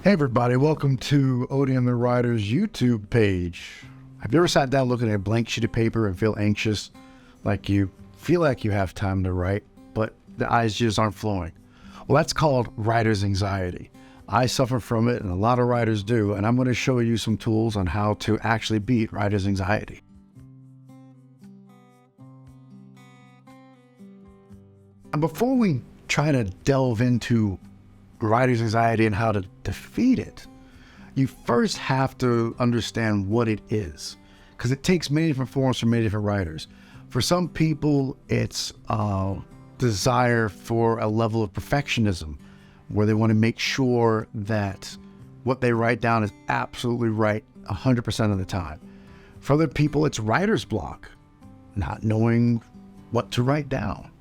Hey everybody, welcome to Odie and the Writer's YouTube page. Have you ever sat down looking at a blank sheet of paper and feel anxious? Like you feel like you have time to write, but the eyes just aren't flowing. Well, that's called writer's anxiety. I suffer from it and a lot of writers do, and I'm going to show you some tools on how to actually beat writer's anxiety. And before we try to delve into writer's anxiety and how to defeat it, you first have to understand what it is, because it takes many different forms for many different writers. For some people, it's a desire for a level of perfectionism, where they want to make sure that what they write down is absolutely right 100% of the time. For other people, it's writer's block, not knowing what to write down.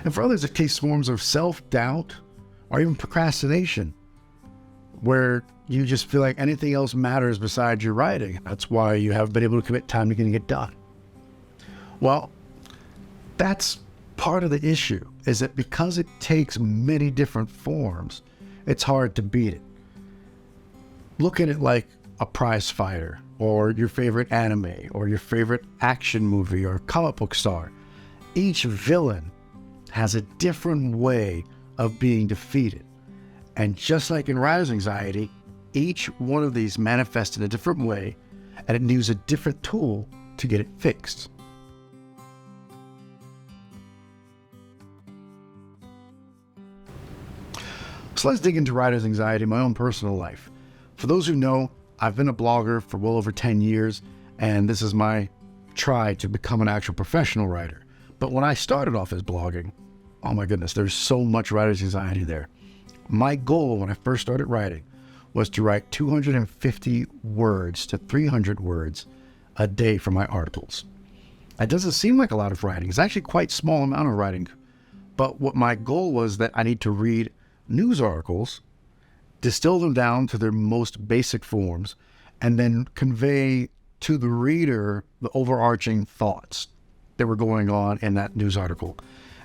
And for others, it takes forms of self-doubt, or even procrastination, where you just feel like anything else matters besides your writing. That's why you haven't been able to commit time to getting it done. Well, that's part of the issue, is that because it takes many different forms, it's hard to beat it. Look at it like a prize fighter, or your favorite anime, or your favorite action movie, or comic book star. Each villain has a different way of being defeated. And just like in writer's anxiety, each one of these manifests in a different way, and it needs a different tool to get it fixed. So let's dig into writer's anxiety in my own personal life. For those who know, I've been a blogger for well over 10 years, and this is my try to become an actual professional writer. But when I started off as blogging, oh my goodness, there's so much writer's anxiety there. My goal when I first started writing was to write 250 words to 300 words a day for my articles. It doesn't seem like a lot of writing. It's actually quite a small amount of writing. But what my goal was that I need to read news articles, distill them down to their most basic forms, and then convey to the reader the overarching thoughts that were going on in that news article.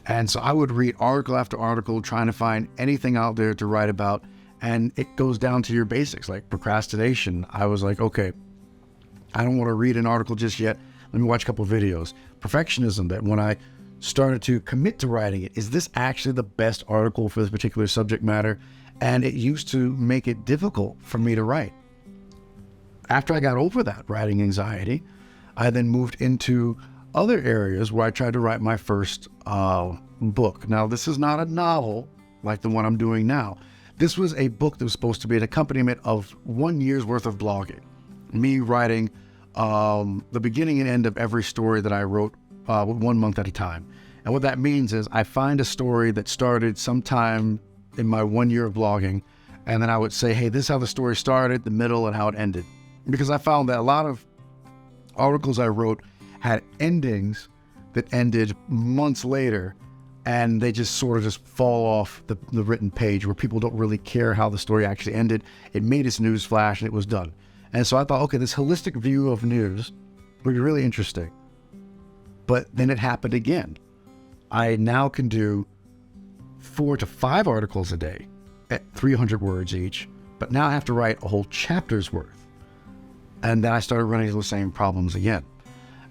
And so I would read article after article, trying to find anything out there to write about. And it goes down to your basics, like procrastination. I was like, okay, I don't want to read an article just yet. Let me watch a couple of videos. Perfectionism, that when I started to commit to writing it, is this actually the best article for this particular subject matter? And it used to make it difficult for me to write. After I got over that writing anxiety, I then moved into other areas where I tried to write my first book. Now, this is not a novel like the one I'm doing now. This was a book that was supposed to be an accompaniment of 1 year's worth of blogging. Me writing the beginning and end of every story that I wrote 1 month at a time. And what that means is I find a story that started sometime in my 1 year of blogging, and then I would say, hey, this is how the story started, the middle, and how it ended. Because I found that a lot of articles I wrote had endings that ended months later, and they just sort of just fall off the written page, where people don't really care how the story actually ended. It made its news flash and it was done. And so I thought, okay, this holistic view of news would be really interesting. But then it happened again. I now can do 4 to 5 articles a day at 300 words each, but now I have to write a whole chapter's worth. And then I started running into the same problems again.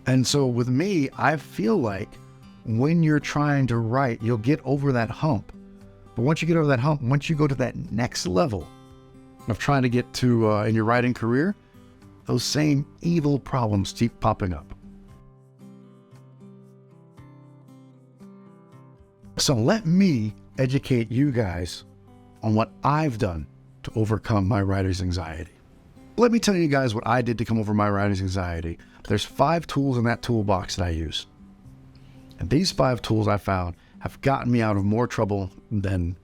And so with me, I feel like when you're trying to write, you'll get over that hump. But once you get over that hump, once you go to that next level of trying to get to in your writing career, those same evil problems keep popping up. So let me educate you guys on what I've done to overcome my writer's anxiety. Let me tell you guys what I did to come over my writer's anxiety. There's 5 tools in that toolbox that I use. And these 5 tools I found have gotten me out of more trouble than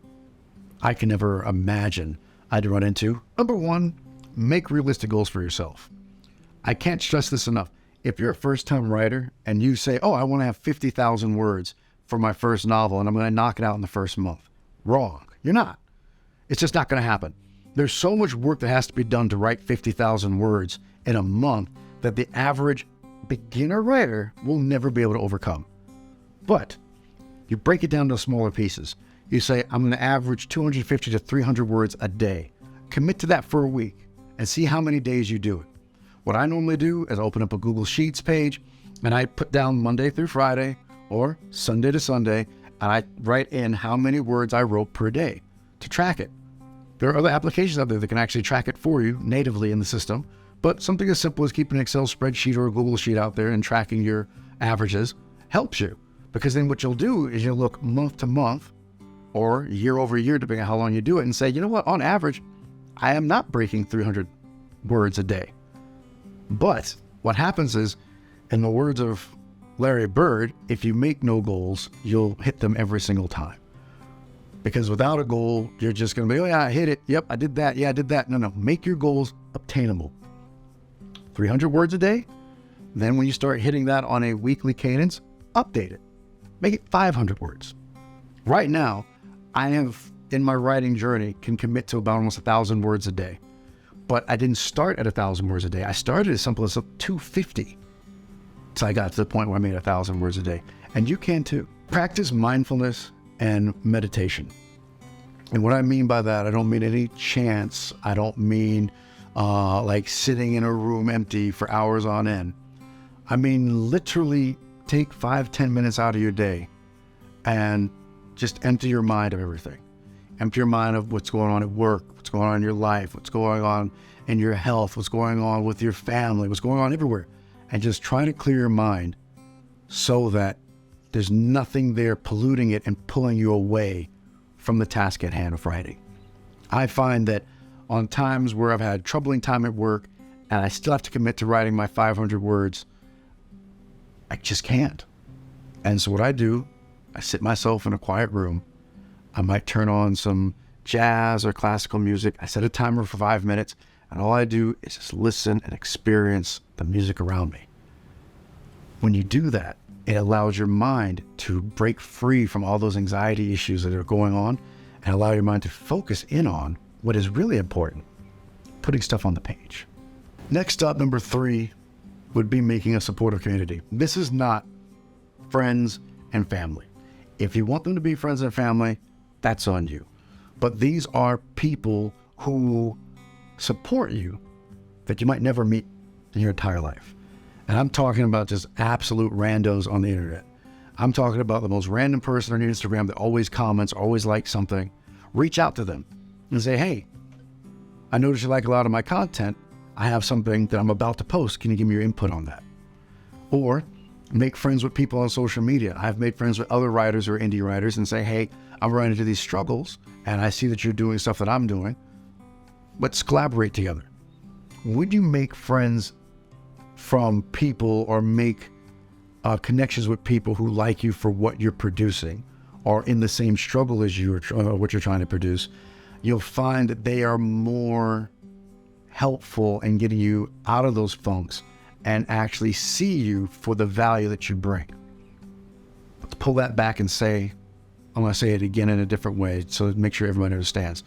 I can ever imagine I'd run into. Number 1, make realistic goals for yourself. I can't stress this enough. If you're a first-time writer and you say, oh, I want to have 50,000 words for my first novel and I'm going to knock it out in the first month. Wrong. You're not. It's just not going to happen. There's so much work that has to be done to write 50,000 words in a month that the average beginner writer will never be able to overcome. But you break it down to smaller pieces. You say, I'm going to average 250 to 300 words a day. Commit to that for a week and see how many days you do it. What I normally do is open up a Google Sheets page and I put down Monday through Friday or Sunday to Sunday, and I write in how many words I wrote per day to track it. There are other applications out there that can actually track it for you natively in the system, but something as simple as keeping an Excel spreadsheet or a Google Sheet out there and tracking your averages helps you, because then what you'll do is you'll look month to month or year over year, depending on how long you do it, and say, you know what, on average, I am not breaking 300 words a day. But what happens is, in the words of Larry Bird, if you make no goals, you'll hit them every single time. Because without a goal, you're just going to be, oh yeah, I hit it. Yep, I did that. Yeah, I did that. No, make your goals obtainable. 300 words a day. Then when you start hitting that on a weekly cadence, update it. Make it 500 words. Right now, I have, in my writing journey, can commit to about almost 1,000 words a day. But I didn't start at 1,000 words a day. I started as simple as 250. So I got to the point where I made 1,000 words a day. And you can too. Practice mindfulness and meditation. And what I mean by that, I don't mean any chance. I don't mean like sitting in a room empty for hours on end. I mean literally take 5-10 minutes out of your day and just empty your mind of everything. Empty your mind of what's going on at work, what's going on in your life, what's going on in your health, what's going on with your family, what's going on everywhere. And just try to clear your mind so that there's nothing there polluting it and pulling you away from the task at hand of writing. I find that on times where I've had troubling time at work and I still have to commit to writing my 500 words, I just can't. And so what I do, I sit myself in a quiet room. I might turn on some jazz or classical music. I set a timer for 5 minutes, and all I do is just listen and experience the music around me. When you do that, it allows your mind to break free from all those anxiety issues that are going on and allow your mind to focus in on what is really important, putting stuff on the page. Next up, number 3, would be making a supportive community. This is not friends and family. If you want them to be friends and family, that's on you. But these are people who support you that you might never meet in your entire life. And I'm talking about just absolute randos on the internet. I'm talking about the most random person on your Instagram that always comments, always likes something. Reach out to them and say, hey, I noticed you like a lot of my content. I have something that I'm about to post. Can you give me your input on that? Or make friends with people on social media. I've made friends with other writers or indie writers and say, hey, I'm running into these struggles and I see that you're doing stuff that I'm doing. Let's collaborate together. Would you make friends from people or make connections with people who like you for what you're producing or in the same struggle as you or what you're trying to produce? You'll find that they are more helpful in getting you out of those funks and actually see you for the value that you bring. Let's pull that back and say, I'm going to say it again in a different way so make sure everybody understands.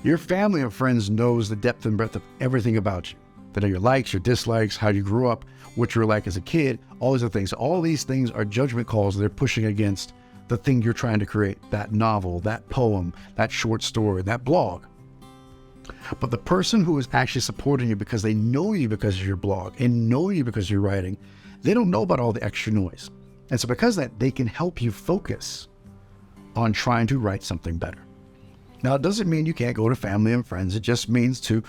Your family or friends knows the depth and breadth of everything about you. They know your likes, your dislikes, how you grew up, what you were like as a kid, all these other things. All these things are judgment calls they're pushing against the thing you're trying to create, that novel, that poem, that short story, that blog. But the person who is actually supporting you because they know you because of your blog and know you because of your writing, they don't know about all the extra noise. And so because of that, they can help you focus on trying to write something better. Now, it doesn't mean you can't go to family and friends. It just means to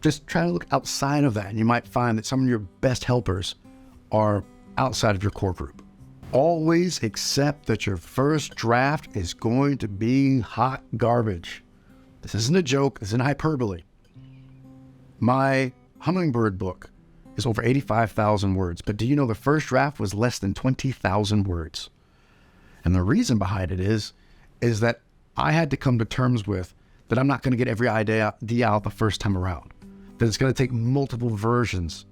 just try to look outside of that. And you might find that some of your best helpers are outside of your core group. Always accept that your first draft is going to be hot garbage. This isn't a joke. This isn't hyperbole. My Hummingbird book is over 85,000 words. But do you know the first draft was less than 20,000 words? And the reason behind it is that I had to come to terms with that I'm not going to get every idea out the first time around. That it's going to take multiple versions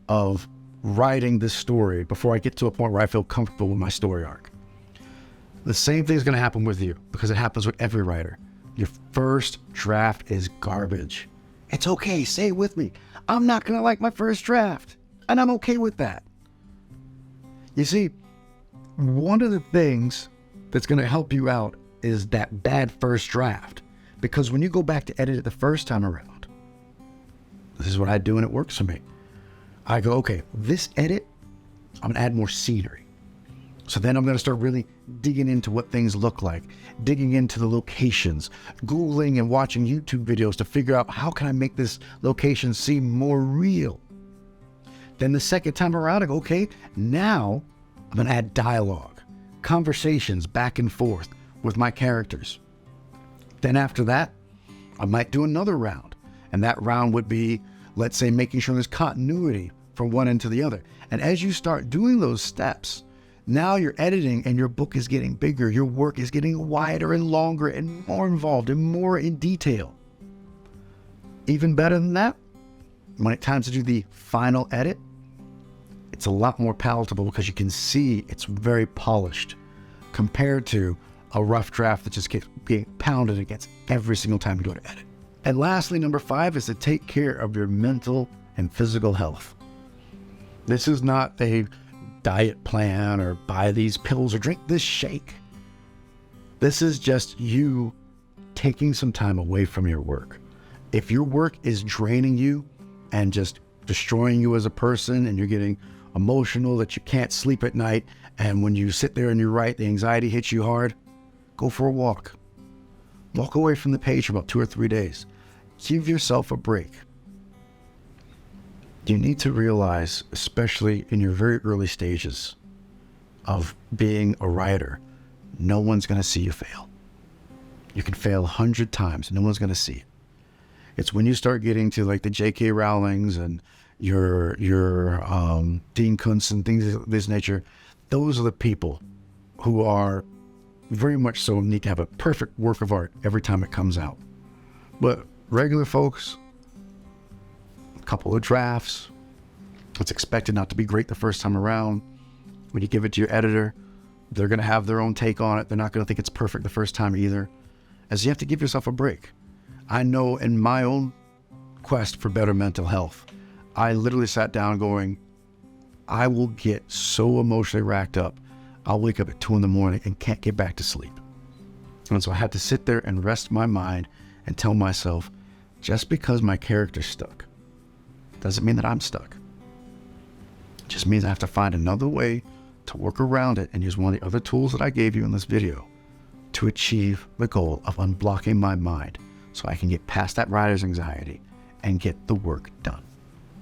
of writing this story before I get to a point where I feel comfortable with my story arc. The same thing is going to happen with you because it happens with every writer. Your first draft is garbage. It's okay. Say it with me. I'm not going to like my first draft. And I'm okay with that. You see, one of the things that's going to help you out is that bad first draft. Because when you go back to edit it the first time around, this is what I do and it works for me. I go, okay, this edit, I'm gonna add more scenery. So then I'm gonna start really digging into what things look like, digging into the locations, Googling and watching YouTube videos to figure out how can I make this location seem more real. Then the second time around, I go, okay, now I'm gonna add dialogue, conversations back and forth with my characters. Then after that, I might do another round. And that round would be, let's say, making sure there's continuity from one end to the other. And as you start doing those steps, now you're editing and your book is getting bigger. Your work is getting wider and longer and more involved and more in detail. Even better than that, when it's time to do the final edit, it's a lot more palatable because you can see it's very polished compared to a rough draft that just gets being pounded against every single time you go to edit. And lastly, number 5 is to take care of your mental and physical health. This is not a diet plan or buy these pills or drink this shake. This is just you taking some time away from your work. If your work is draining you and just destroying you as a person and you're getting emotional that you can't sleep at night, and when you sit there and you write, the anxiety hits you hard, go for a walk. Walk away from the page for about 2 or 3 days. Give yourself a break. You need to realize, especially in your very early stages of being a writer, no one's going to see you fail. You can fail 100 times. No one's going to see it. It's when you start getting to like the J.K. Rowlings and your Dean Kuntz and things of this nature, those are the people who are very much so need to have a perfect work of art every time it comes out. But regular folks, a couple of drafts, it's expected not to be great the first time around. When you give it to your editor, they're going to have their own take on it. They're not going to think it's perfect the first time either. As you have to give yourself a break. I know in my own quest for better mental health, I literally sat down going, I will get so emotionally racked up. I'll wake up at 2 a.m. and can't get back to sleep. And so I had to sit there and rest my mind and tell myself, just because my character's stuck doesn't mean that I'm stuck. It just means I have to find another way to work around it and use one of the other tools that I gave you in this video to achieve the goal of unblocking my mind so I can get past that writer's anxiety and get the work done.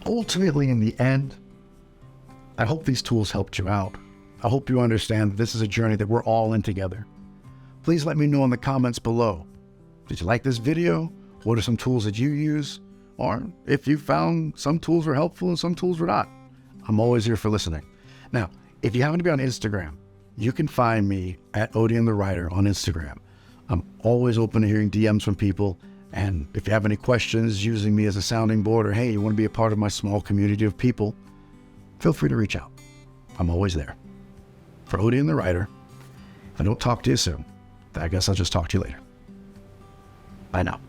Ultimately, in the end, I hope these tools helped you out. I hope you understand that this is a journey that we're all in together. Please let me know in the comments below. Did you like this video? What are some tools that you use? Or if you found some tools were helpful and some tools were not. I'm always here for listening. Now, if you happen to be on Instagram, you can find me at Odian the Writer on Instagram. I'm always open to hearing DMs from people. And if you have any questions using me as a sounding board, or hey, you want to be a part of my small community of people, feel free to reach out. I'm always there. For Odian the Writer, if I don't talk to you soon, I guess I'll just talk to you later. Bye now.